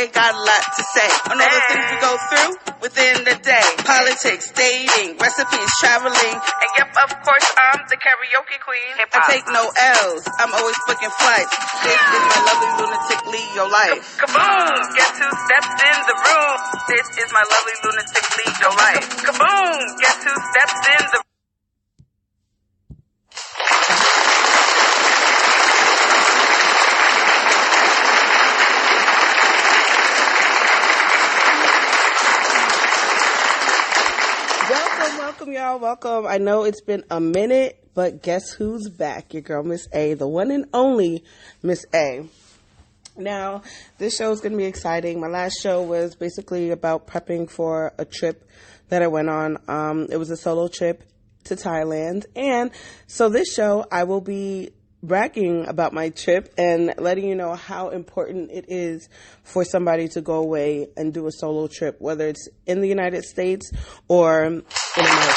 got a lot to say on all the things we go through within the day. Politics, dating, recipes, traveling. And yep, of course, I'm the karaoke queen. I take no L's. I'm always booking flights. This is my lovely lunatic Leo life. Kaboom! Guess who stepped in the room? This is my lovely lunatic Leo life. Kaboom! Guess who stepped in the room? Welcome, y'all. Welcome. I know it's been a minute, but guess who's back? Your girl, Miss A, the one and only Miss A. Now, this show is going to be exciting. My last show was basically about prepping for a trip that I went on. It was a solo trip to Thailand. And so this show, I will be bragging about my trip and letting you know how important it is for somebody to go away and do a solo trip, whether it's in the United States or in America.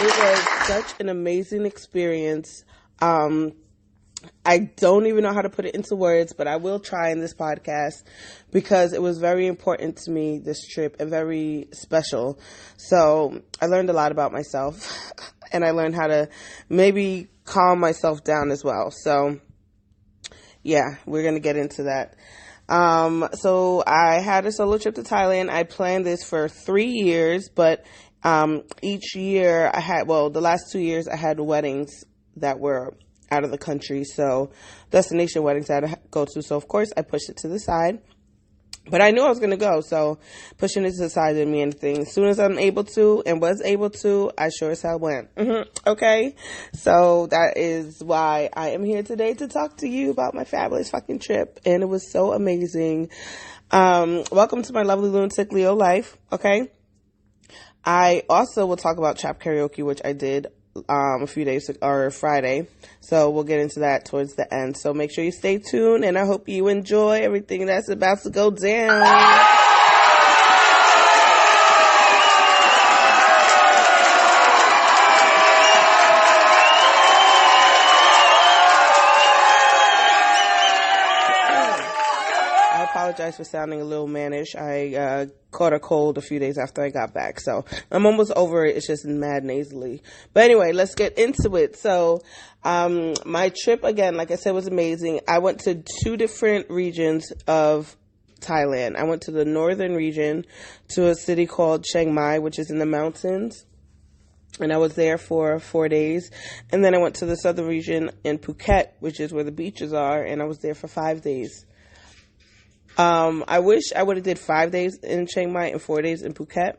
It was such an amazing experience. I don't even know how to put it into words, but I will try in this podcast because it was very important to me, this trip, and very special. So I learned a lot about myself, and I learned how to maybe calm myself down as well. So yeah, we're going to get into that. So I had a solo trip to Thailand. I planned this for 3 years, but each year the last 2 years I had weddings that were out of the country, so destination weddings I had to go to. So of course I pushed it to the side, but I knew I was going to go, so pushing it to the side didn't mean anything. As soon as I'm able to and was able to, I sure as hell went. Okay, so that is why I am here today to talk to you about my fabulous fucking trip, and it was so amazing. Welcome to my lovely lunatic Leo life. Okay, I also will talk about trap karaoke, which I did a few days or Friday, so we'll get into that towards the end. So make sure you stay tuned, and I hope you enjoy everything that's about to go down. I apologize for sounding a little mannish. I caught a cold a few days after I got back, so I'm almost over it. It's just mad nasally. But anyway, let's get into it. So my trip, again, like I said, was amazing. I went to 2 different regions of Thailand. I went to the northern region to a city called Chiang Mai, which is in the mountains, and I was there for 4 days. And then I went to the southern region in Phuket, which is where the beaches are, and I was there for 5 days. I wish I would have did 5 days in Chiang Mai and 4 days in Phuket,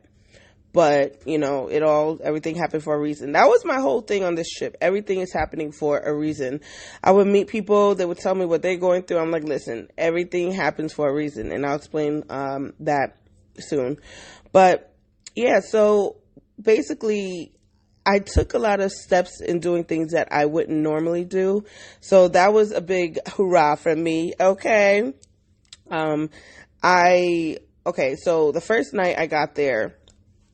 but everything happened for a reason. That was my whole thing on this trip. Everything is happening for a reason. I would meet people that would tell me what they're going through. I'm like, listen, everything happens for a reason, and I'll explain that soon. But yeah, so basically I took a lot of steps in doing things that I wouldn't normally do. So that was a big hurrah for me. Okay. So the first night I got there,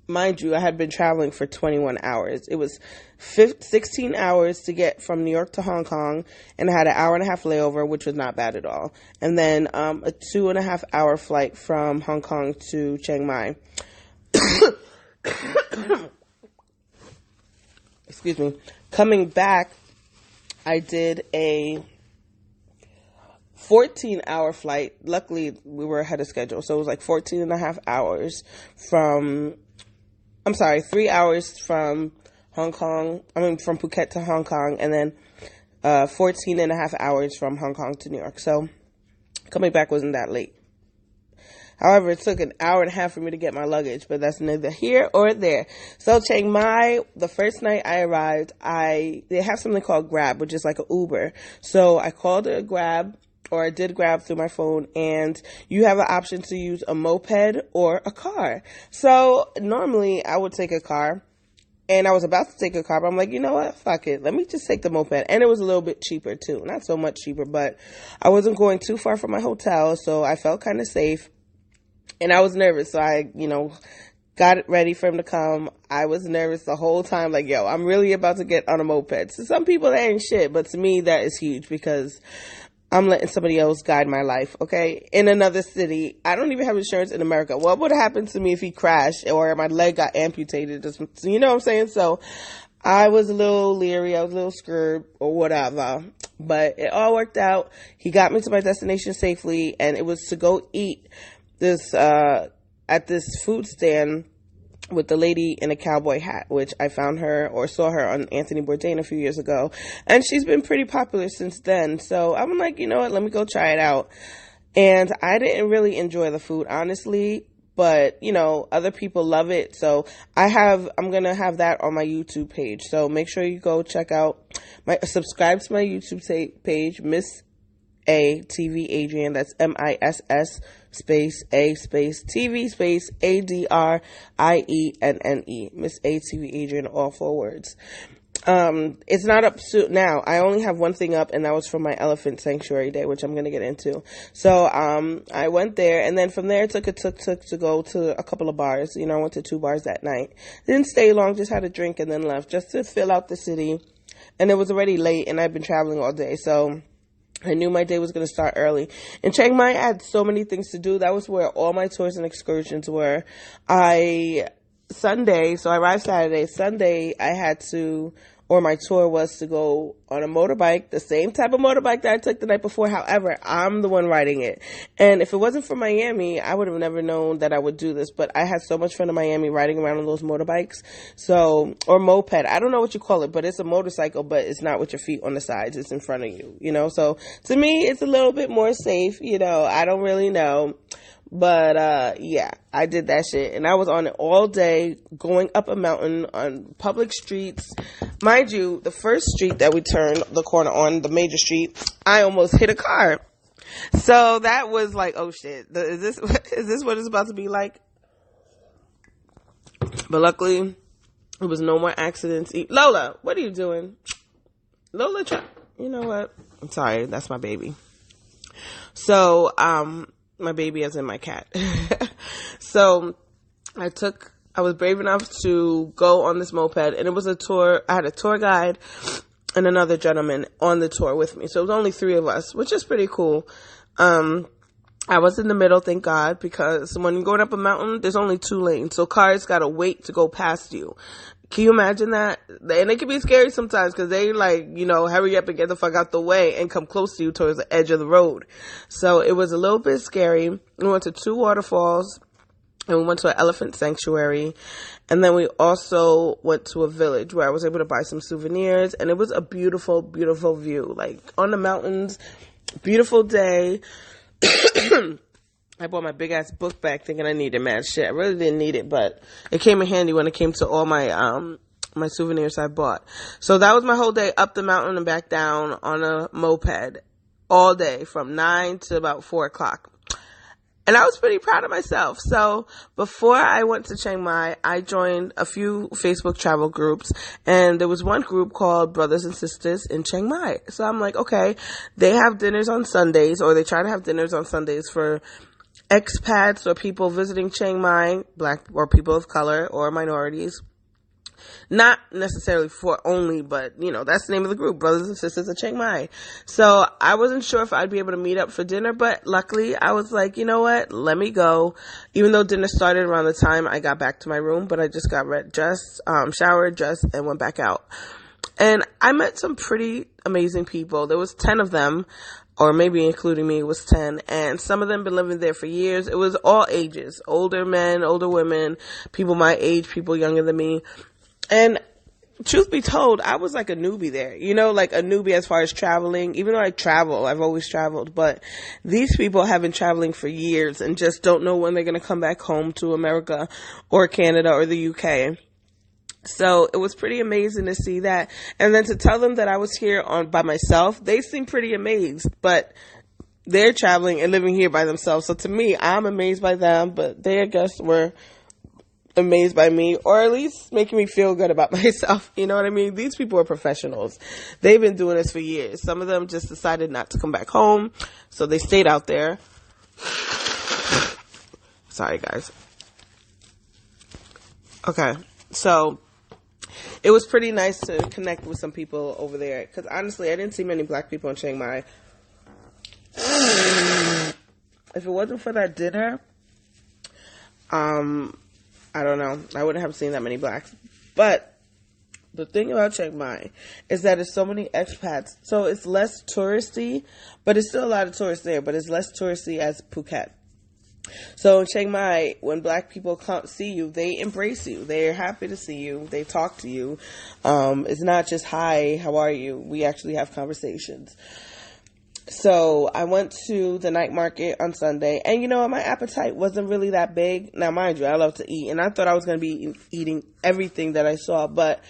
mind you, I had been traveling for 21 hours. It was 16 hours to get from New York to Hong Kong, and I had an hour and a half layover, which was not bad at all. And then a 2.5 hour flight from Hong Kong to Chiang Mai. Excuse me. Coming back, I did a 14-hour flight. Luckily, we were ahead of schedule, so it was like 14 and a half hours from 3 hours from from Phuket to Hong Kong, and then 14 and a half hours from Hong Kong to New York. So coming back wasn't that late. However, it took an hour and a half for me to get my luggage, but that's neither here or there. So Chiang Mai, the first night I arrived, they have something called Grab, which is like an Uber. So I called it a Grab, or I did Grab through my phone, and you have an option to use a moped or a car. So normally I would take a car, and I was about to take a car, but I'm like, you know what? Fuck it. Let me just take the moped. And it was a little bit cheaper too. Not so much cheaper, but I wasn't going too far from my hotel, so I felt kind of safe. And I was nervous, so I, got ready for him to come. I was nervous the whole time, like, yo, I'm really about to get on a moped. To some people, that ain't shit, but to me, that is huge because I'm letting somebody else guide my life, okay? In another city. I don't even have insurance in America. What would have happened to me if he crashed or my leg got amputated? You know what I'm saying? So I was a little leery. I was a little scared or whatever. But it all worked out. He got me to my destination safely, and it was to go eat this at this food stand with the lady in a cowboy hat, which I found her or saw her on Anthony Bourdain a few years ago. And she's been pretty popular since then. So I'm like, you know what? Let me go try it out. And I didn't really enjoy the food, honestly. But, you know, other people love it. So I'm going to have that on my YouTube page. So make sure you go check out subscribe to my YouTube page, Miss A TV Adrian. That's MISS space A space TV space ADRIENNE. Miss A TV Adrian, all 4 words. It's not up to now. I only have one thing up, and that was for my elephant sanctuary day, which I'm going to get into. So, I went there, and then from there took to go to a couple of bars. You know, I went to 2 bars that night. Didn't stay long, just had a drink and then left just to fill out the city. And it was already late, and I've been traveling all day. So I knew my day was going to start early. In Chiang Mai, I had so many things to do. That was where all my tours and excursions were. Sunday, so I arrived Saturday. Sunday, my tour was to go on a motorbike, the same type of motorbike that I took the night before. However, I'm the one riding it. And if it wasn't for Miami, I would have never known that I would do this. But I had so much fun in Miami riding around on those motorbikes. Or moped. I don't know what you call it, but it's a motorcycle, but it's not with your feet on the sides. It's in front of you, you know. So to me, it's a little bit more safe, you know. I don't really know. But, yeah, I did that shit. And I was on it all day, going up a mountain on public streets. Mind you, the first street that we turned the corner on, the major street, I almost hit a car. So that was like, oh shit, is this what it's about to be like? But luckily, there was no more accidents. Lola, what are you doing? Lola, you know what? I'm sorry, that's my baby. So, my baby as in my cat. So I was brave enough to go on this moped, and it was a tour. I had a tour guide and another gentleman on the tour with me. So it was only 3 of us, which is pretty cool. I was in the middle, thank God, because when you're going up a mountain, there's only 2 lanes. So cars got to wait to go past you. Can you imagine that? And it can be scary sometimes because they like, you know, hurry up and get the fuck out the way and come close to you towards the edge of the road. So it was a little bit scary. We went to 2 waterfalls and we went to an elephant sanctuary. And then we also went to a village where I was able to buy some souvenirs. And it was a beautiful, beautiful view. Like on the mountains, beautiful day. I bought my big ass book bag thinking I needed mad shit. I really didn't need it, but it came in handy when it came to all my my souvenirs I bought. So that was my whole day, up the mountain and back down on a moped all day from 9 to about 4 o'clock. And I was pretty proud of myself. So before I went to Chiang Mai, I joined a few Facebook travel groups, and there was one group called Brothers and Sisters in Chiang Mai. So I'm like, okay, they have dinners on Sundays, or they try to have dinners on Sundays for expats or people visiting Chiang Mai, black or people of color or minorities. Not necessarily for only, but, you know, that's the name of the group, Brothers and Sisters of Chiang Mai. So I wasn't sure if I'd be able to meet up for dinner, but luckily I was like, you know what, let me go. Even though dinner started around the time I got back to my room, but I just got showered, dressed, and went back out. And I met some pretty amazing people. There was 10 of them, or maybe including me, it was 10. And some of them been living there for years. It was all ages, older men, older women, people my age, people younger than me. And truth be told, I was like a newbie there, you know, like a newbie as far as traveling. Even though I've always traveled, but these people have been traveling for years and just don't know when they're going to come back home to America or Canada or the UK. So it was pretty amazing to see that. And then to tell them that I was here by myself, they seem pretty amazed, but they're traveling and living here by themselves. So to me, I'm amazed by them, but they, I guess, were amazed by me, or at least making me feel good about myself. You know what I mean? These people are professionals. They've been doing this for years. Some of them just decided not to come back home, so they stayed out there. Sorry, guys. Okay, so it was pretty nice to connect with some people over there because honestly, I didn't see many black people in Chiang Mai. If it wasn't for that dinner, I don't know, I wouldn't have seen that many blacks. But the thing about Chiang Mai is that there's so many expats, so it's less touristy, but it's still a lot of tourists there, but it's less touristy as Phuket. So in Chiang Mai, when black people come see you, they embrace you. They're happy to see you. They talk to you. It's not just, hi, how are you? We actually have conversations. So I went to the night market on Sunday, and you know what? My appetite wasn't really that big. Now, mind you, I love to eat, and I thought I was going to be eating everything that I saw, but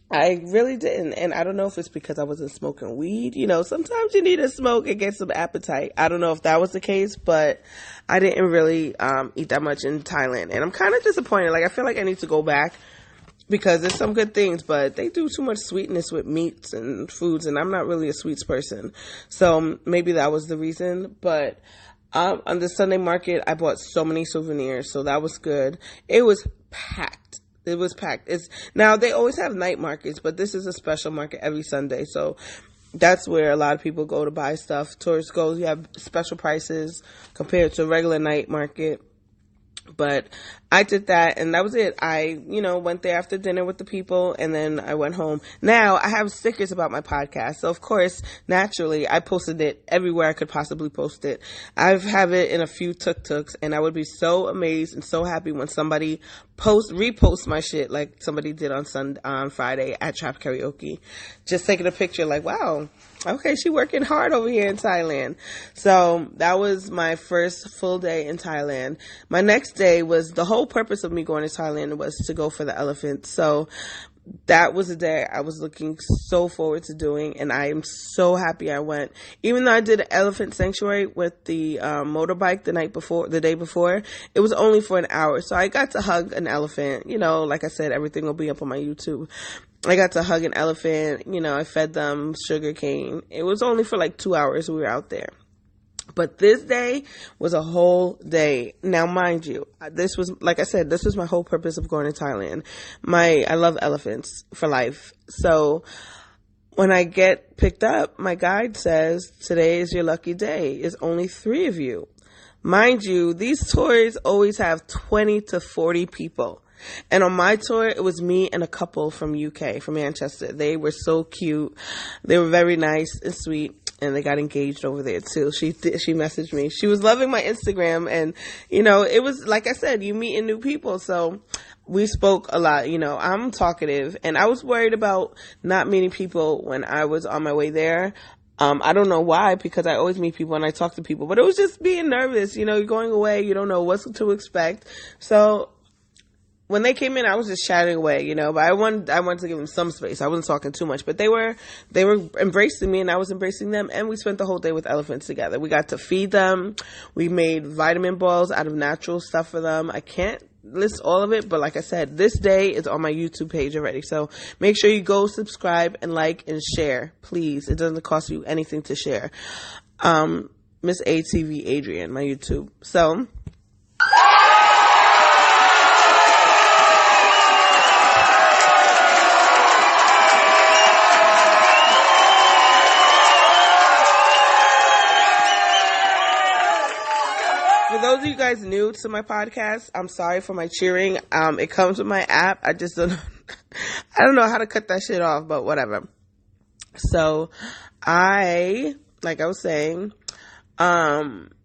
I really didn't. And I don't know if it's because I wasn't smoking weed. You know, sometimes you need to smoke and get some appetite. I don't know if that was the case, but I didn't really eat that much in Thailand. And I'm kind of disappointed. Like, I feel like I need to go back because there's some good things, but they do too much sweetness with meats and foods, and I'm not really a sweets person. So maybe that was the reason. But on the Sunday market, I bought so many souvenirs, so that was good. It was packed. It was packed. Now they always have night markets, but this is a special market every Sunday. So that's where a lot of people go to buy stuff. Tourists go, you have special prices compared to a regular night market. But I did that, and that was it. I, went there after dinner with the people, and then I went home. Now, I have stickers about my podcast. So, of course, naturally, I posted it everywhere I could possibly post it. I have it in a few tuk-tuks, and I would be so amazed and so happy when somebody repost my shit like somebody did on Friday at Trap Karaoke. Just taking a picture like, wow, okay, she working hard over here in Thailand. So that was my first full day in Thailand. My next day was, the whole purpose of me going to Thailand was to go for the elephant. So that was a day I was looking so forward to doing, and I am so happy I went. Even though I did an elephant sanctuary with the motorbike the day before, it was only for an hour. So I got to hug an elephant. Like I said, everything will be up on my YouTube. I got to hug an elephant. I fed them sugar cane. It was only for like 2 hours we were out there. But this day was a whole day. Now, mind you, this was, like I said, this was my whole purpose of going to Thailand. I love elephants for life. So when I get picked up, my guide says, today is your lucky day. It's only 3 of you. Mind you, these tours always have 20 to 40 people. And on my tour, it was me and a couple from UK, from Manchester. They were so cute. They were very nice and sweet. And they got engaged over there too. She messaged me. She was loving my Instagram, and it was, like I said, you meeting new people. So we spoke a lot. I'm talkative, and I was worried about not meeting people when I was on my way there. I don't know why, because I always meet people and I talk to people, but it was just being nervous. You're going away, you don't know what to expect. So when they came in, I was just chatting away, but I wanted to give them some space. I wasn't talking too much, but they were embracing me and I was embracing them. And we spent the whole day with elephants together. We got to feed them. We made vitamin balls out of natural stuff for them. I can't list all of it, but like I said, this day is on my YouTube page already. So make sure you go subscribe and like and share, please. It doesn't cost you anything to share. Miss ATV Adrian, my YouTube. So for those of you guys new to my podcast, I'm sorry for my cheering. It comes with my app. I just don't I don't know how to cut that shit off, but whatever. So like I was saying,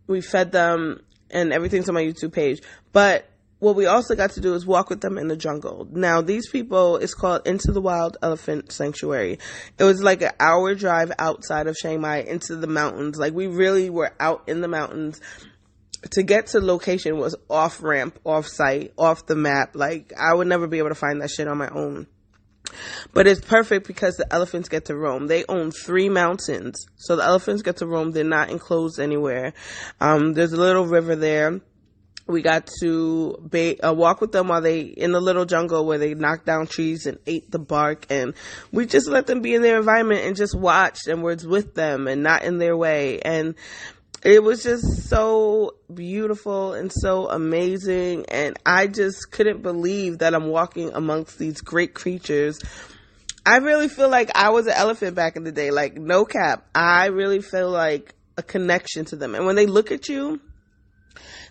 we fed them and everything's on my YouTube page. But what we also got to do is walk with them in the jungle. Now, these people, it's called Into the Wild Elephant Sanctuary. It was like an hour drive outside of Chiang Mai into the mountains. Like, we really were out in the mountains. To get to the location was off ramp, off site, off the map. Like, I would never be able to find that shit on my own. But it's perfect because the elephants get to roam. They own 3 mountains. So the elephants get to roam. They're not enclosed anywhere. There's a little river there. We got to walk with them while they in the little jungle where they knocked down trees and ate the bark, and we just let them be in their environment and just watched and was with them and not in their way. And It was just so beautiful and so amazing. And I just couldn't believe that I'm walking amongst these great creatures. I really feel like I was an elephant back in the day. Like, no cap. I really feel like a connection to them. And when they look at you,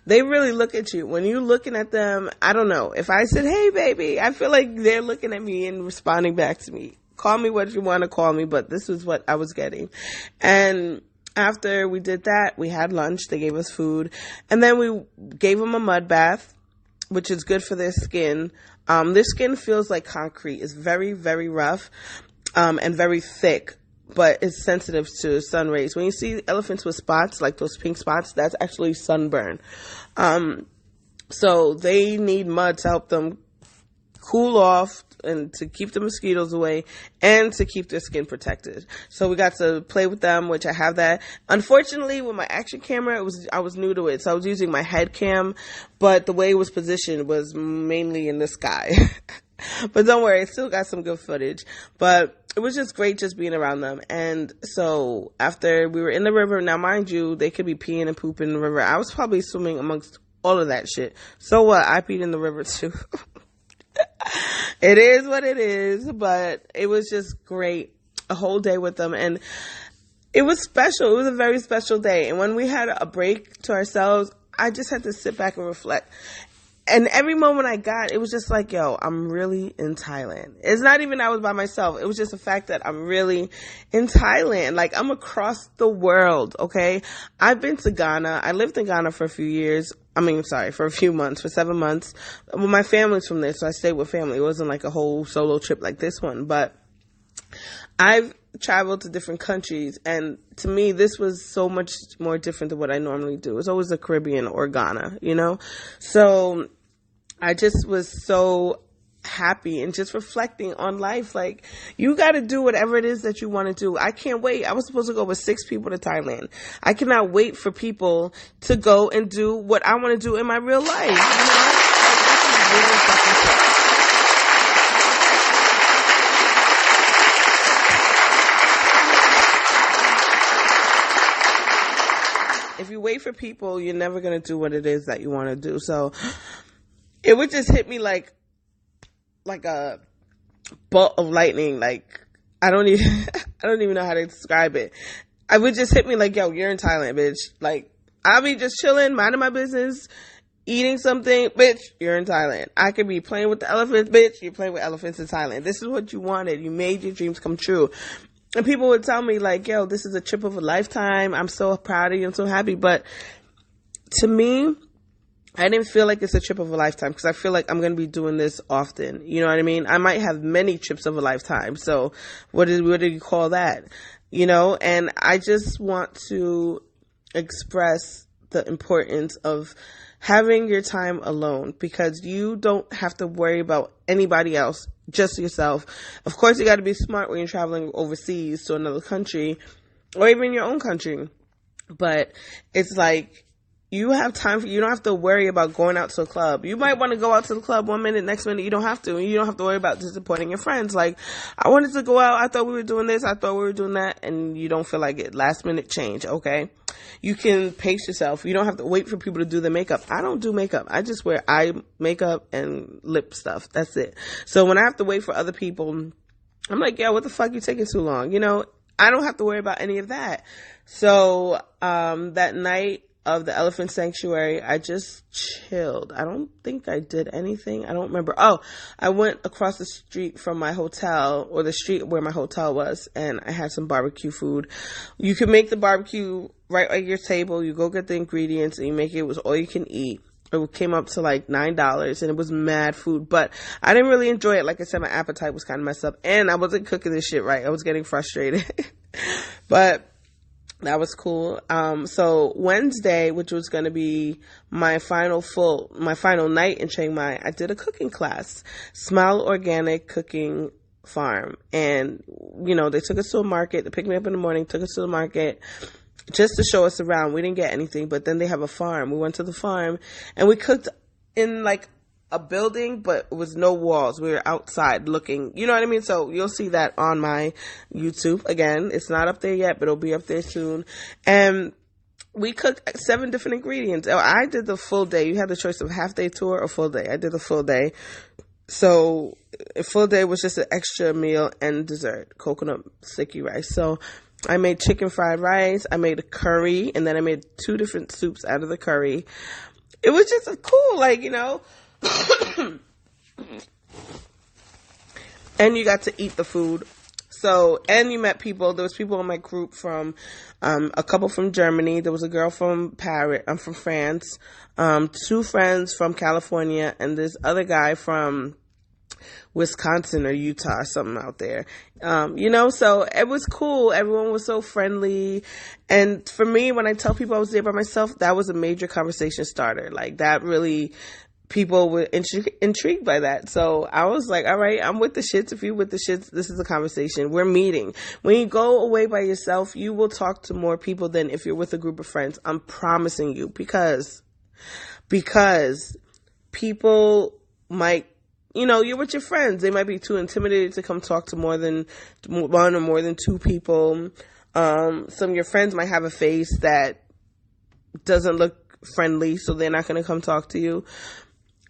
they really look at you. When you're looking at them, I don't know. If I said, hey, baby, I feel like they're looking at me and responding back to me. Call me what you want to call me, but this was what I was getting. And after we did that, we had lunch. They gave us food. And then we gave them a mud bath, which is good for their skin. Their skin feels like concrete. It's very, very rough and very thick, but it's sensitive to sun rays. When you see elephants with spots, like those pink spots, that's actually sunburn. So they need mud to help them cool off and to keep the mosquitoes away and to keep their skin protected. So we got to play with them, which I have that. Unfortunately, with my action camera, I was new to it. So I was using my head cam, but the way it was positioned was mainly in the sky. But don't worry, I still got some good footage. But it was just great just being around them. And so after we were in the river, now mind you, they could be peeing and pooping in the river. I was probably swimming amongst all of that shit. So what? I peed in the river too. It is what it is, but it was just great. A whole day with them, and it was special. It was a very special day. And when we had a break to ourselves, I just had to sit back and reflect. And every moment I got, it was just like, yo, I'm really in Thailand. It's not even I was by myself. It was just the fact that I'm really in Thailand. Like, I'm across the world, okay? I've been to Ghana. I lived in Ghana for a few years. For a few months, for 7 months. Well, my family's from there, so I stayed with family. It wasn't like a whole solo trip like this one, but I've traveled to different countries, and to me, this was so much more different than what I normally do. It's always the Caribbean or Ghana, you know? So I just was so happy and just reflecting on life. Like, you got to do whatever it is that you want to do. I can't wait. I was supposed to go with 6 people to Thailand. I cannot wait for people to go and do what I want to do in my real life. You know? Like, this is really fucking cool. If you wait for people, you're never going to do what it is that you want to do. So it would just hit me like a bolt of lightning. Like, I don't even know how to describe it. I would just hit me like, yo, you're in Thailand, bitch. Like, I'll be just chilling, minding my business, eating something, bitch, you're in Thailand. I could be playing with the elephants, bitch, you're playing with elephants in Thailand. This is what you wanted. You made your dreams come true. And people would tell me like, yo, this is a trip of a lifetime. I'm so proud of you. I'm so happy. But to me, I didn't feel like it's a trip of a lifetime because I feel like I'm going to be doing this often. You know what I mean? I might have many trips of a lifetime. So what do you call that? You know, and I just want to express the importance of having your time alone, because you don't have to worry about anybody else, just yourself. Of course, you got to be smart when you're traveling overseas to another country or even your own country. But it's like, you have time you don't have to worry about going out to a club. You might want to go out to the club 1 minute, next minute you don't have to. And you don't have to worry about disappointing your friends. Like, I wanted to go out, I thought we were doing this, I thought we were doing that, and you don't feel like it. Last minute change, okay? You can pace yourself. You don't have to wait for people to do their makeup. I don't do makeup. I just wear eye makeup and lip stuff. That's it. So when I have to wait for other people, I'm like, yeah, what the fuck, you taking too long? You know, I don't have to worry about any of that. So that night of the elephant sanctuary, I just chilled. I don't think I did anything. I don't remember. Oh, I went across the street from my hotel, or the street where my hotel was, and I had some barbecue food. You can make the barbecue right at your table. You go get the ingredients and you make it. It was all you can eat. It came up to like $9 and it was mad food, but I didn't really enjoy it. Like I said, my appetite was kind of messed up and I wasn't cooking this shit right. I was getting frustrated, but that was cool. So Wednesday, which was going to be my final night in Chiang Mai, I did a cooking class, Smile Organic Cooking Farm. And, you know, they took us to a market. They picked me up in the morning, took us to the market just to show us around. We didn't get anything, but then they have a farm. We went to the farm and we cooked in like a building, but it was no walls. We were outside looking, you know what I mean? So you'll see that on my YouTube. Again, it's not up there yet, but it'll be up there soon. And we cooked 7 different ingredients. I did the full day. You had the choice of half day tour or full day. I did the full day. So a full day was just an extra meal and dessert, coconut sticky rice. So I made chicken fried rice. I made a curry, and then I made 2 different soups out of the curry. It was just cool, like, you know. And you got to eat the food. So, and you met people. There was people in my group from, a couple from Germany. There was a girl from Paris. I'm from France. 2 friends from California, and this other guy from Wisconsin or Utah or something out there. You know, so it was cool. Everyone was so friendly. And for me, when I tell people I was there by myself, that was a major conversation starter. Like, that really, people were intrigued by that. So I was like, all right, I'm with the shits. If you're with the shits, this is a conversation. We're meeting. When you go away by yourself, you will talk to more people than if you're with a group of friends. I'm promising you, because people might, you know, you're with your friends. They might be too intimidated to come talk to more than 1 or more than 2 people. Some of your friends might have a face that doesn't look friendly, so they're not going to come talk to you.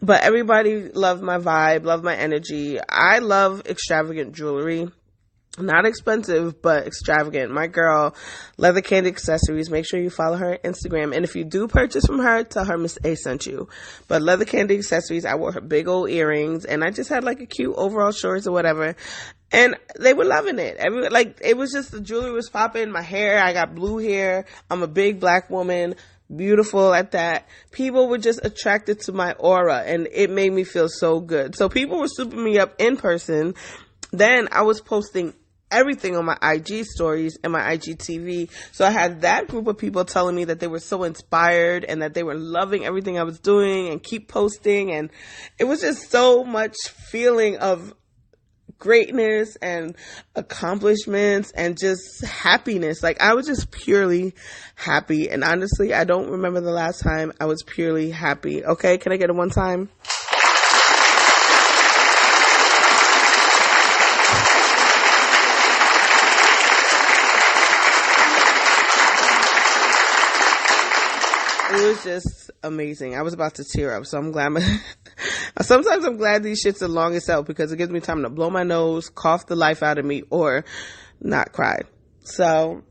But everybody loved my vibe, loved my energy. I love extravagant jewelry. Not expensive, but extravagant. My girl, Leather Candy Accessories. Make sure you follow her on Instagram. And if you do purchase from her, tell her Miss A sent you. But Leather Candy Accessories, I wore her big old earrings, and I just had like a cute overall shorts or whatever. And they were loving it. It was just, the jewelry was popping. My hair, I got blue hair. I'm a big black woman. Beautiful at that. People were just attracted to my aura, and it made me feel so good. So people were souping me up in person. Then I was posting everything on my IG stories and my IGTV. So I had that group of people telling me that they were so inspired and that they were loving everything I was doing and keep posting. And it was just so much feeling of greatness and accomplishments and just happiness. Like, I was just purely happy. And honestly, I don't remember the last time I was purely happy. Okay, can I get it one time? It was just amazing. I was about to tear up, so I'm glad. Sometimes I'm glad these shits are long as hell, because it gives me time to blow my nose, cough the life out of me, or not cry. So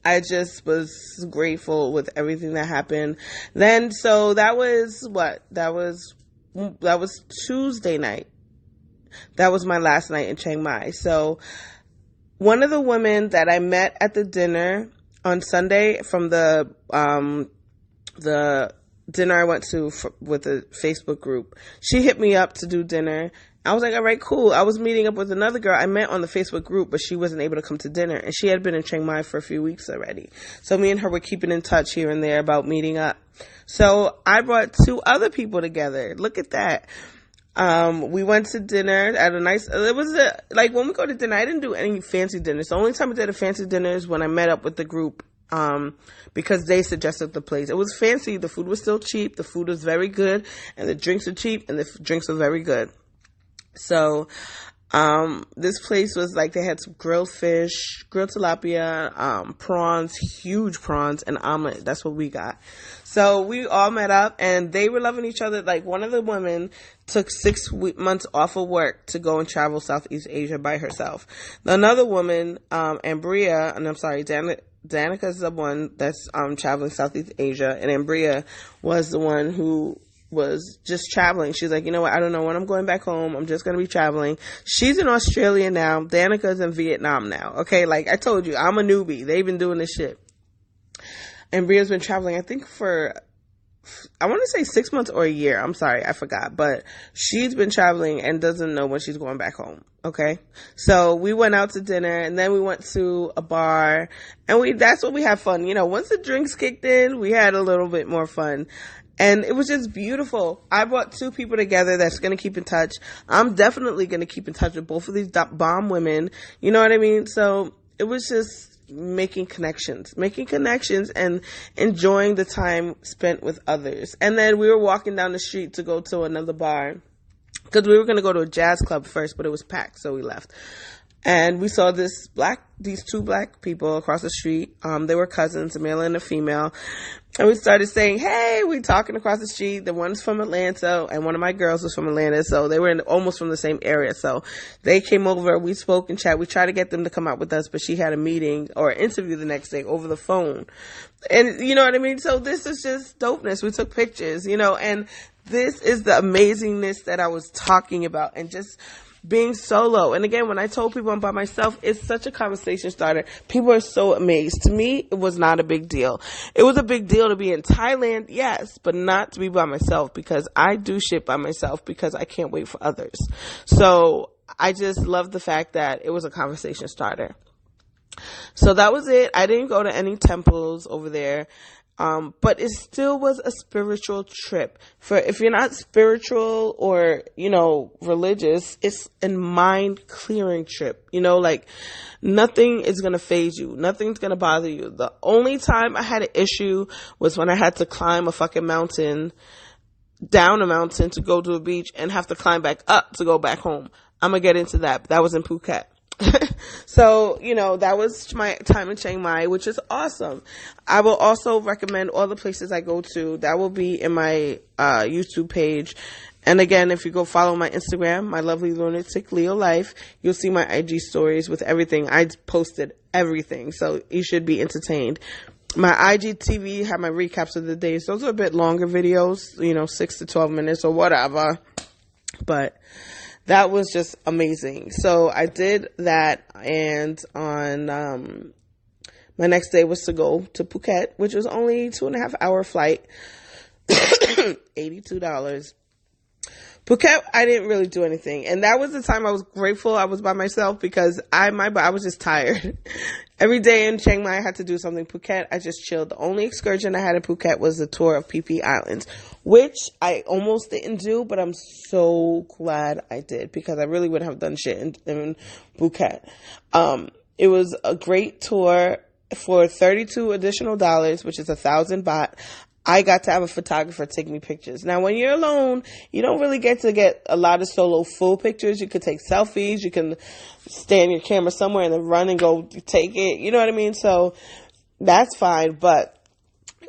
I just was grateful with everything that happened. Then, so that was what? That was Tuesday night. That was my last night in Chiang Mai. So one of the women that I met at the dinner on Sunday from the dinner I went to with the Facebook group, she hit me up to do dinner. I was like, all right, cool. I was meeting up with another girl I met on the Facebook group, but she wasn't able to come to dinner, and she had been in Chiang Mai for a few weeks already. So me and her were keeping in touch here and there about meeting up. So I brought 2 other people together. Look at that. We went to dinner at a nice, when we go to dinner, I didn't do any fancy dinners. The only time I did a fancy dinner is when I met up with the group, because they suggested the place. It was fancy. The food was still cheap. The food was very good, and the drinks were cheap, and the drinks were very good. So, this place was like, they had some grilled fish, grilled tilapia, prawns, huge prawns, and omelet. That's what we got. So we all met up, and they were loving each other. Like, one of the women took 6 months off of work to go and travel Southeast Asia by herself. Another woman, Ambria, and I'm sorry, Danica's the one that's traveling Southeast Asia, and Ambria was the one who was just traveling. She's like, you know what, I don't know when I'm going back home. I'm just going to be traveling. She's in Australia now. Danica's in Vietnam now. Okay, like I told you, I'm a newbie. They've been doing this shit. And Bria's been traveling, I think, for, I want to say 6 months or a year. I'm sorry, I forgot. But she's been traveling and doesn't know when she's going back home. Okay? So we went out to dinner, and then we went to a bar, and that's when we had fun. You know, once the drinks kicked in, we had a little bit more fun. And it was just beautiful. I brought 2 people together that's going to keep in touch. I'm definitely going to keep in touch with both of these bomb women. You know what I mean? So it was just making connections and enjoying the time spent with others. And then we were walking down the street to go to another bar, because we were going to go to a jazz club first, but it was packed, so we left. And we saw these two black people across the street. They were cousins, a male and a female. And we started saying, hey, we talking across the street. The one's from Atlanta, and one of my girls was from Atlanta. So they were almost from the same area. So they came over. We spoke and chat. We tried to get them to come out with us, but she had a meeting or an interview the next day over the phone. And you know what I mean? So this is just dopeness. We took pictures, and this is the amazingness that I was talking about, and just being solo. And again, when I told people I'm by myself, it's such a conversation starter. People are so amazed. To me, it was not a big deal. It was a big deal to be in Thailand, yes, but not to be by myself, because I do shit by myself because I can't wait for others. So I just love the fact that it was a conversation starter. So that was it. I didn't go to any temples over there. But it still was a spiritual trip. For if you're not spiritual or, religious, it's a mind clearing trip. Like nothing is going to faze you. Nothing's going to bother you. The only time I had an issue was when I had to climb a fucking mountain, down a mountain to go to a beach, and have to climb back up to go back home. I'm going to get into that. That was in Phuket. So, that was my time in Chiang Mai, which is awesome. I will also recommend all the places I go to. That will be in my YouTube page. And again, if you go follow my Instagram, my lovely lunatic Leo Life, you'll see my IG stories with everything. I posted everything, so you should be entertained. My IGTV have my recaps of the days. Those are a bit longer videos, 6 to 12 minutes or whatever. But that was just amazing. So I did that, and on my next day was to go to Phuket, which was only 2.5 hour flight, $82. Phuket, I didn't really do anything, and that was the time I was grateful I was by myself, because I was just tired. Every day in Chiang Mai I had to do something. Phuket, I just chilled. The only excursion I had in Phuket was the tour of Phi Phi Islands, which I almost didn't do, but I'm so glad I did, because I really wouldn't have done shit in Phuket. It was a great tour for $32 additional, which is 1,000 baht. I got to have a photographer take me pictures. Now, when you're alone, you don't really get to get a lot of solo full pictures. You could take selfies. You can stand your camera somewhere and then run and go take it. You know what I mean? So that's fine. But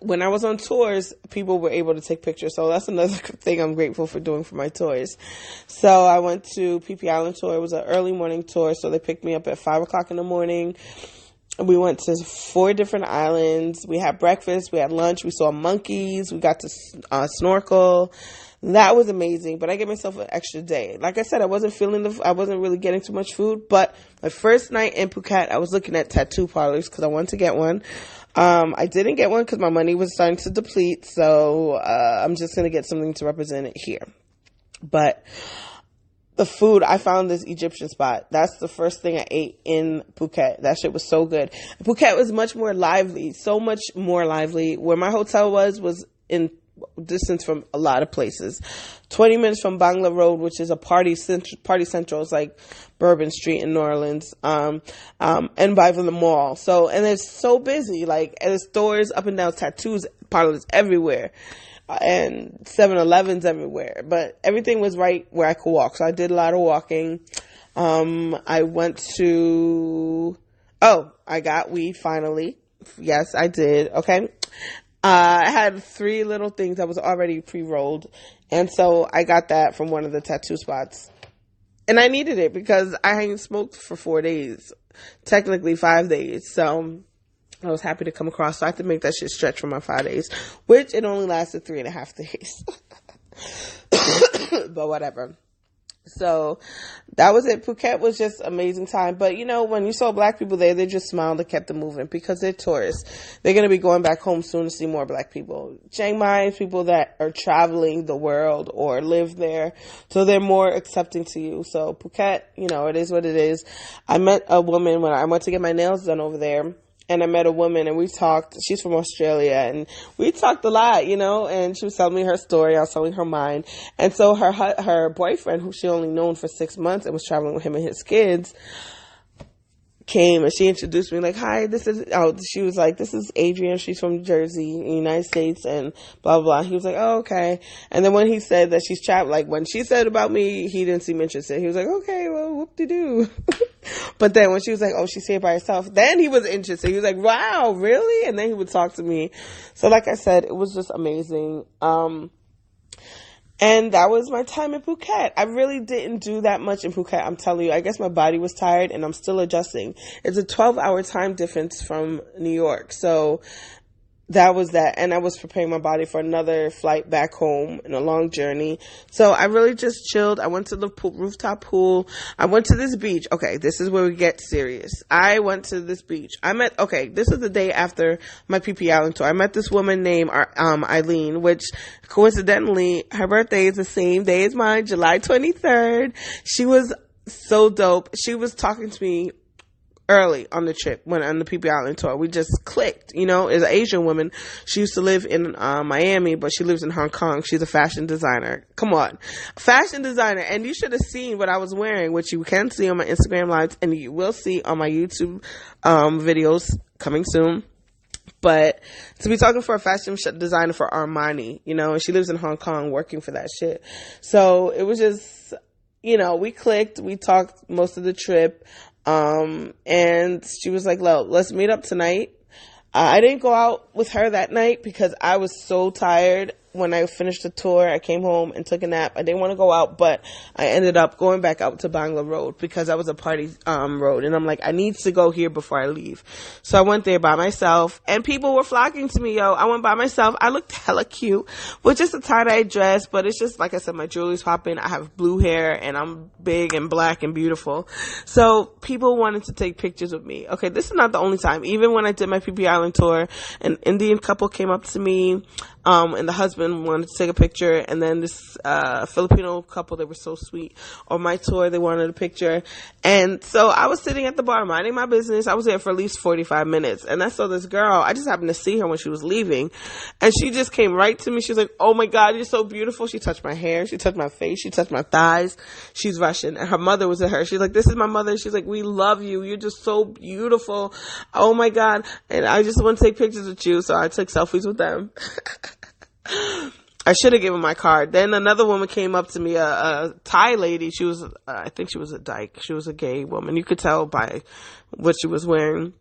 when I was on tours, people were able to take pictures. So that's another thing I'm grateful for doing for my tours. So I went to Phi Phi Island tour. It was an early morning tour. So they picked me up at 5 o'clock in the morning. We went to 4 different islands. We had breakfast. We had lunch. We saw monkeys. We got to snorkel. That was amazing. But I gave myself an extra day. Like I said, I wasn't really getting too much food. But my first night in Phuket, I was looking at tattoo parlors because I wanted to get one. I didn't get one because my money was starting to deplete. So I'm just going to get something to represent it here. But the food, I found this Egyptian spot. That's the first thing I ate in Phuket. That shit was so good. Phuket was much more lively, so much more lively. Where my hotel was in distance from a lot of places. 20 minutes from Bangla Road, which is a party central. It's like Bourbon Street in New Orleans, and by the mall. So, and it's so busy. And there's stores up and down, tattoos parlors everywhere. And 7-Elevens everywhere, but everything was right where I could walk. So I did a lot of walking. I got weed finally. Yes, I did. Okay. I had 3 little things that was already pre-rolled. And so I got that from one of the tattoo spots. And I needed it because I hadn't smoked for 4 days, technically 5 days. So I was happy to come across. So I had to make that shit stretch for my 5 days, which it only lasted 3.5 days. But whatever. So that was it. Phuket was just amazing time. But when you saw black people there, they just smiled and kept it moving because they're tourists. They're going to be going back home soon to see more black people. Chiang Mai is people that are traveling the world or live there. So they're more accepting to you. So Phuket, it is what it is. I met a woman when I went to get my nails done over there. And I met a woman and we talked. She's from Australia and we talked a lot, and she was telling me her story. I was telling her mine. And so her boyfriend, who she only known for 6 months and was traveling with him and his kids, came and she introduced me hi, she was like, this is Adrienne. She's from Jersey in the United States and blah, blah, blah. He was like, oh, okay. And then when he said that she's traveling, when she said about me, he didn't seem interested. He was like, okay, well, whoop-de-doo. But then when she was like, oh, she's here by herself, then he was interested. He was like, wow, really? And then he would talk to me. So like I said, it was just amazing. And that was my time in Phuket. I really didn't do that much in Phuket, I'm telling you. I guess my body was tired and I'm still adjusting. It's a 12-hour time difference from New York. So that was that. And I was preparing my body for another flight back home and a long journey. So I really just chilled. I went to the rooftop pool. I went to this beach. Okay, this is where we get serious. I went to this beach. This is the day after my PP Island tour. I met this woman named Eileen, which coincidentally, her birthday is the same day as mine, July 23rd. She was so dope. She was talking to me early on the trip when on the PP Island tour. We just clicked, as an Asian woman. She used to live in Miami, but she lives in Hong Kong. She's a fashion designer. Come on. Fashion designer. And you should have seen what I was wearing, which you can see on my Instagram lives and you will see on my YouTube videos coming soon. But to be talking for a fashion designer for Armani, and she lives in Hong Kong working for that shit. So it was just, we clicked, we talked most of the trip. And she was like, let's meet up tonight. I didn't go out with her that night because I was so tired. When I finished the tour, I came home and took a nap. I didn't want to go out, but I ended up going back out to Bangla Road because that was a party road. And I'm like, I need to go here before I leave. So I went there by myself and people were flocking to me, yo. I went by myself. I looked hella cute with just a tie-dye dress, but it's just, like I said, my jewelry's popping. I have blue hair and I'm big and black and beautiful. So people wanted to take pictures with me. Okay, this is not the only time. Even when I did my PP Island tour, an Indian couple came up to me. And the husband wanted to take a picture, and then this Filipino couple, they were so sweet. On my tour, they wanted a picture. And so I was sitting at the bar minding my business. I was there for at least 45 minutes. And I saw this girl. I just happened to see her when she was leaving. And she just came right to me. She was like, oh my God, you're so beautiful. She touched my hair. She touched my face. She touched my thighs. She's Russian. And her mother was with her. She's like, this is my mother. She's like, we love you. You're just so beautiful. Oh my God. And I just want to take pictures with you. So I took selfies with them. I should have given my card. Then another woman came up to me, a Thai lady. She was, I think she was a dyke. She was a gay woman. You could tell by what she was wearing.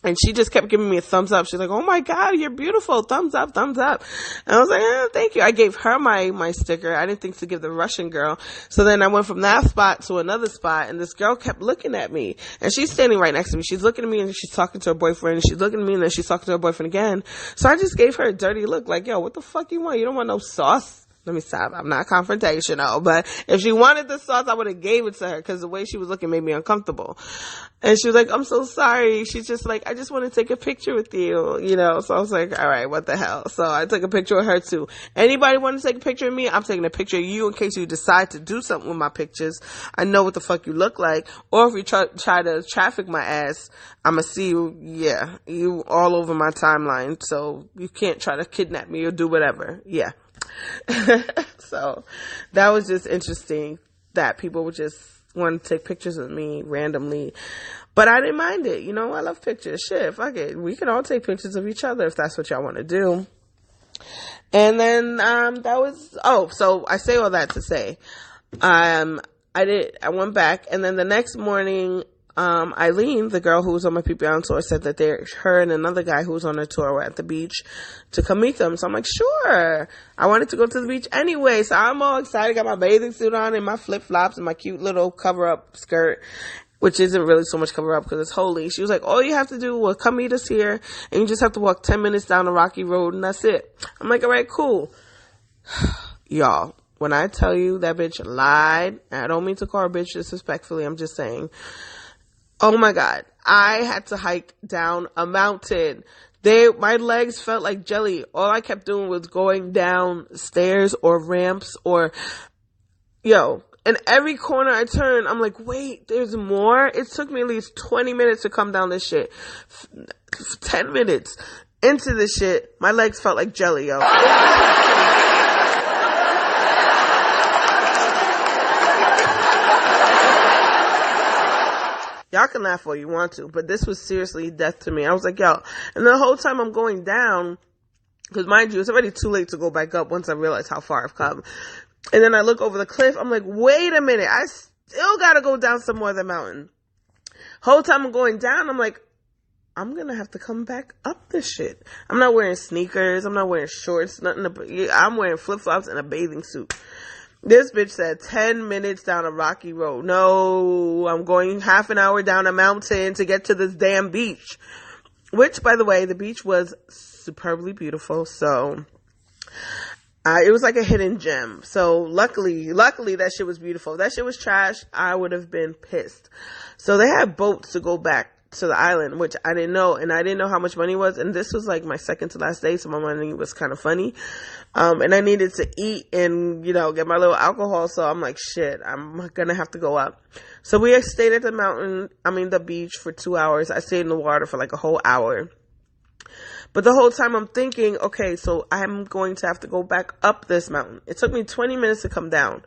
And she just kept giving me a thumbs up. She's like, oh my God, you're beautiful. Thumbs up, thumbs up. And I was like, thank you. I gave her my sticker. I didn't think to give the Russian girl. So then I went from that spot to another spot and this girl kept looking at me and she's standing right next to me. She's looking at me and she's talking to her boyfriend and she's looking at me and then she's talking to her boyfriend again. So I just gave her a dirty look like, yo, what the fuck you want? You don't want no sauce? Let me stop. I'm not confrontational, but if she wanted the sauce, I would have gave it to her because the way she was looking made me uncomfortable. And she was like, I'm so sorry. She's just like, I just want to take a picture with you, So I was like, all right, what the hell? So I took a picture with her too. Anybody want to take a picture of me? I'm taking a picture of you in case you decide to do something with my pictures. I know what the fuck you look like. Or if you try to traffic my ass, I'm going to see you, you all over my timeline. So you can't try to kidnap me or do whatever. Yeah. So that was just interesting that people would just want to take pictures of me randomly, but I didn't mind it. I love pictures. Shit, fuck it. We can all take pictures of each other if that's what y'all want to do. And then, so I say all that to say, I went back and then the next morning, Eileen, the girl who was on my PP Island tour, said that her and another guy who was on her tour were at the beach to come meet them. So I'm like, sure. I wanted to go to the beach anyway. So I'm all excited. Got my bathing suit on and my flip flops and my cute little cover up skirt, which isn't really so much cover up because it's holy. She was like, all you have to do was come meet us here and you just have to walk 10 minutes down the rocky road and that's it. I'm like, all right, cool. Y'all, when I tell you that bitch lied, I don't mean to call her bitch disrespectfully. I'm just saying, oh my God, I had to hike down a mountain. My legs felt like jelly. All I kept doing was going down stairs or ramps and every corner I turned, I'm like, wait, there's more? It took me at least 20 minutes to come down this shit. 10 minutes into this shit, my legs felt like jelly, yo. Y'all can laugh all you want to, but this was seriously death to me. I was like, yo. And the whole time I'm going down, because mind you, it's already too late to go back up once I realize how far I've come. And then I look over the cliff. I'm like, wait a minute. I still got to go down some more of the mountain. Whole time I'm going down, I'm like, I'm going to have to come back up this shit. I'm not wearing sneakers. I'm not wearing shorts. I'm wearing flip-flops and a bathing suit. This bitch said 10 minutes down a rocky road. No, I'm going half an hour down a mountain to get to this damn beach. Which, by the way, the beach was superbly beautiful. So, it was like a hidden gem. So, luckily that shit was beautiful. If that shit was trash, I would have been pissed. So, they had boats to go back to the island, which I didn't know, and I didn't know how much money was, and this was like my second to last day, so my money was kind of funny, and I needed to eat and, get my little alcohol, so I'm like, shit, I'm gonna have to go up. So we stayed at the beach for 2 hours. I stayed in the water for like a whole hour, but the whole time I'm thinking, okay, so I'm going to have to go back up this mountain. It took me 20 minutes to come down.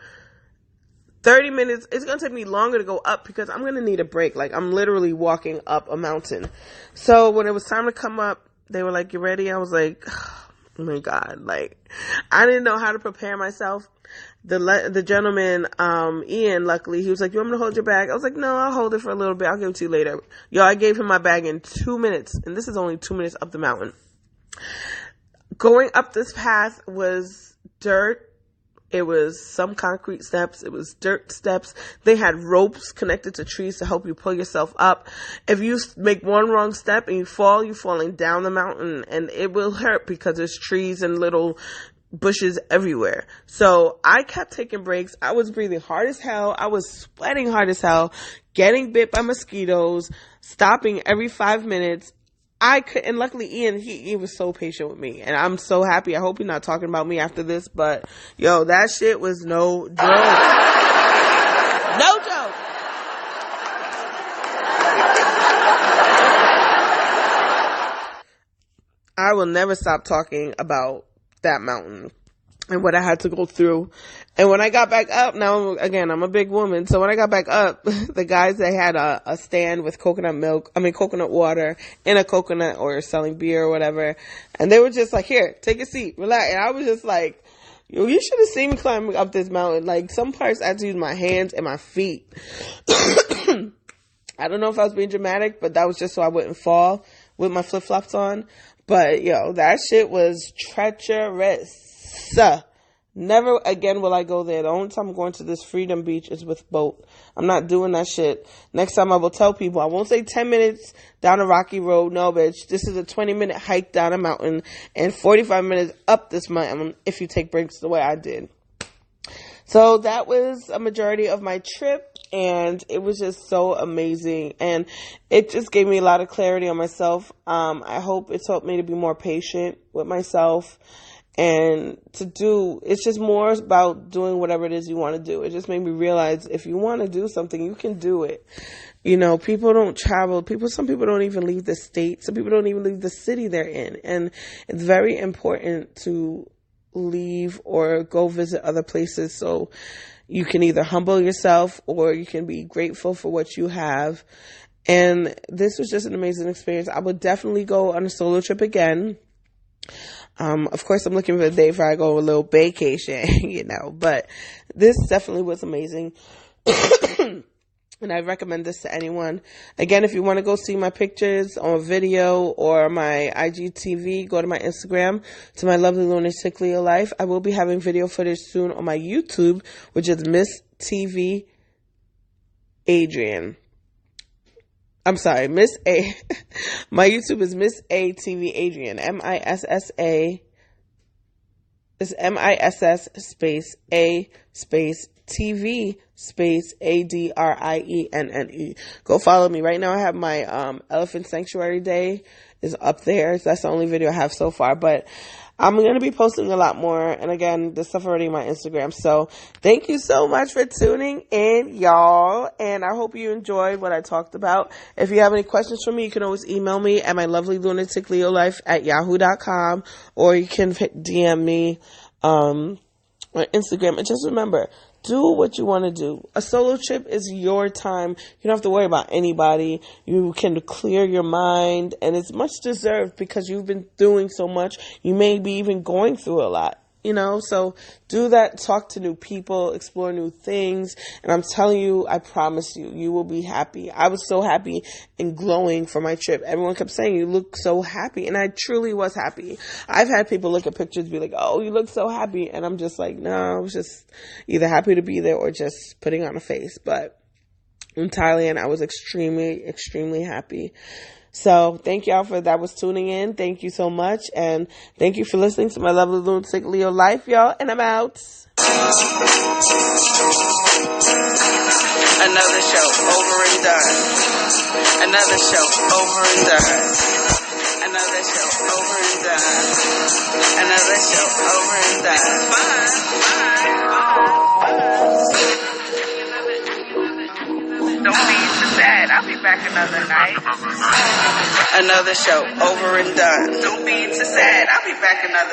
30 minutes, it's going to take me longer to go up because I'm going to need a break. Like, I'm literally walking up a mountain. So when it was time to come up, they were like, you ready? I was like, oh my God. Like, I didn't know how to prepare myself. The gentleman, Ian, luckily, he was like, you want me to hold your bag? I was like, no, I'll hold it for a little bit. I'll give it to you later. I gave him my bag in 2 minutes. And this is only 2 minutes up the mountain. Going up this path was dirt. It was some concrete steps. It was dirt steps. They had ropes connected to trees to help you pull yourself up. If you make one wrong step and you fall, you're falling down the mountain, and it will hurt because there's trees and little bushes everywhere. So I kept taking breaks. I was breathing hard as hell. I was sweating hard as hell, getting bit by mosquitoes, stopping every 5 minutes. And luckily Ian, he was so patient with me, and I'm so happy. I hope you're not talking about me after this, but that shit was no joke. No joke. I will never stop talking about that mountain and what I had to go through. And when I got back up, now, again, I'm a big woman. So when I got back up, the guys, they had a stand with coconut water in a coconut, or selling beer or whatever. And they were just like, here, take a seat, relax. And I was just like, you should have seen me climbing up this mountain. Like, some parts I had to use my hands and my feet. I don't know if I was being dramatic, but that was just so I wouldn't fall with my flip-flops on. But, that shit was treacherous. Never again will I go there. The only time I'm going to this Freedom Beach is with boat. I'm not doing that shit. Next time I will tell people. I won't say 10 minutes down a rocky road. No, bitch. This is a 20-minute hike down a mountain and 45 minutes up this mountain if you take breaks the way I did. So that was a majority of my trip, and it was just so amazing, and it just gave me a lot of clarity on myself. I hope it taught me to be more patient with myself, and it's just more about doing whatever it is you want to do. It just made me realize if you want to do something, you can do it. People don't travel. Some people don't even leave the state. Some people don't even leave the city they're in, and it's very important to leave or go visit other places so you can either humble yourself or you can be grateful for what you have. And this was just an amazing experience. I would definitely go on a solo trip again. Of course, I'm looking for a day where I go on a little vacation, but this definitely was amazing. And I recommend this to anyone. Again, if you want to go see my pictures on video or my IGTV, go to my Instagram, to my lovely lunatic Leo life. I will be having video footage soon on my YouTube, which is Miss TV Adrian. I'm sorry, Miss A. My YouTube is Miss A TV Adrian. MISSA. It's MISS space A space TV space ADRIENNE. Go follow me. Right now I have my Elephant Sanctuary Day is up there. So that's the only video I have so far. But I'm going to be posting a lot more. And again, the stuff already on my Instagram. So thank you so much for tuning in, y'all. And I hope you enjoyed what I talked about. If you have any questions for me, you can always email me at my lovely lunatic Leo life at yahoo.com, or you can DM me on Instagram. And just remember, do what you want to do. A solo trip is your time. You don't have to worry about anybody. You can clear your mind, and it's much deserved because you've been doing so much. You may be even going through a lot. so do that, talk to new people, explore new things, and I'm telling you, I promise you, you will be happy. I was so happy and glowing for my trip. Everyone kept saying, you look so happy, and I truly was happy. I've had people look at pictures and be like, oh, you look so happy, and I'm just like, no, I was just either happy to be there or just putting on a face. But in Thailand, I was extremely, extremely happy. So thank y'all for that was tuning in. Thank you so much. And thank you for listening to my lovely lunatic Leo life, y'all. And I'm out. Another show over and done. Another show over and done. Another show over and done. Another show over and done. Don't be so sad. I'll be back another night. Another show over and done. Don't be so sad. I'll be back another